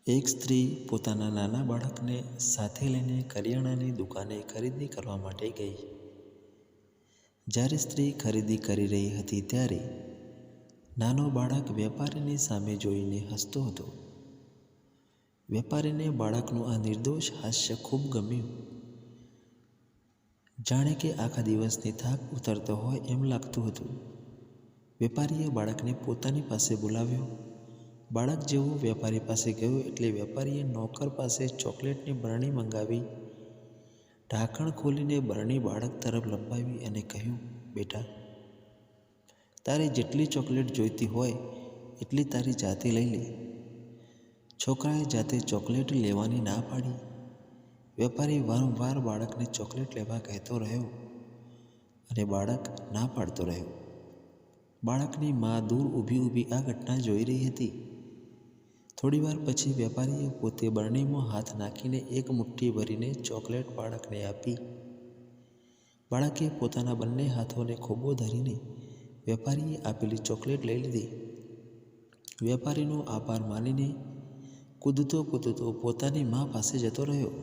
એક સ્ત્રી પોતાના નાના બાળકને સાથે લઈને કરિયાણાની દુકાને ખરીદી કરવા માટે ગઈ. જ્યારે સ્ત્રી ખરીદી કરી રહી હતી ત્યારે નાનો બાળક વેપારીની સામે જોઈને હસતો હતો. વેપારીને બાળકનું આ નિર્દોષ હાસ્ય ખૂબ ગમ્યું. જાણે કે આખા દિવસની થાક ઉતરતો હોય એમ લાગતું હતું. વેપારીએ બાળકને પોતાની પાસે બોલાવ્યો. બાળક જેવો વેપારી પાસે ગયો એટલે વેપારીએ નોકર પાસે ચોકલેટની બરણી મંગાવી. ઢાંકણ ખોલીને બરણી બાળક તરફ લંબાવી અને કહ્યું, બેટા, તારે જેટલી ચોકલેટ જોઈતી હોય એટલી તારી જાતે લઈ લે. છોકરાએ જાતે ચોકલેટ લેવાની ના પાડી. વેપારી વારંવાર બાળકને ચોકલેટ લેવા કહેતો રહ્યો અને બાળક ના પાડતો રહ્યો. બાળકની મા દૂર ઊભી આ ઘટના જોઈ રહી હતી. થોડીવાર પછી વેપારીએ પોતે બરણીમાં હાથ નાખીને એક મુઠ્ઠી ભરીને ચોકલેટ બાળકને આપી. બાળકે પોતાના બંને હાથોને ખોબો ધરીને વેપારીએ આપેલી ચોકલેટ લઈ લીધી. વેપારીનો આભાર માનીને કૂદતો પોતાની મા પાસે જતો રહ્યો.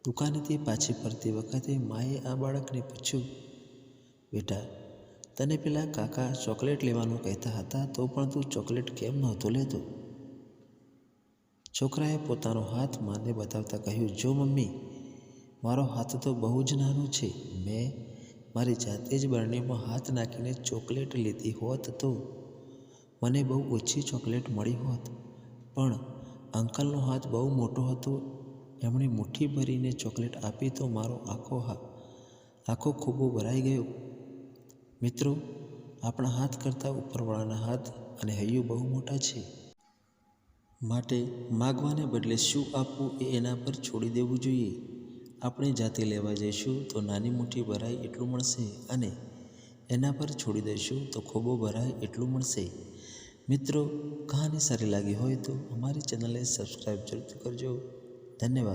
દુકાનેથી પાછી ફરતી વખતે માએ આ બાળકને પૂછ્યું, બેટા, તને પેલા કાકા ચોકલેટ લેવાનું કહેતા હતા તો પણ તું ચોકલેટ કેમ નહોતો લેતો? છોકરાએ પોતાનો હાથ માને બતાવતા કહ્યું, જો મમ્મી, મારો હાથ તો બહુ જ નાનો છે. મેં મારી જાતે જ બરણીમાં હાથ નાખીને ચોકલેટ લીધી હોત તો મને બહુ ઓછી ચોકલેટ મળી હોત. પણ અંકલનો હાથ બહુ મોટો હતો. એમણે મુઠ્ઠી ભરીને ચોકલેટ આપી તો મારો આખો ખોબો ભરાઈ ગયો. મિત્રો, આપણા હાથ કરતાં ઉપરવાળાના હાથ અને હૈયું બહુ મોટા છે. માટે માગવાને બદલે શું આપવું એ એના પર છોડી દેવું જોઈએ. આપણે જાતે લેવા જઈશું તો નાની મુઠ્ઠી ભરાય એટલું મળશે અને એના પર છોડી દઈશું તો ખોબો ભરાય એટલું મળશે. મિત્રો, કહાની સારી લાગી હોય તો અમારી ચેનલને સબસ્ક્રાઈબ જરૂરથી કરજો. ધન્યવાદ.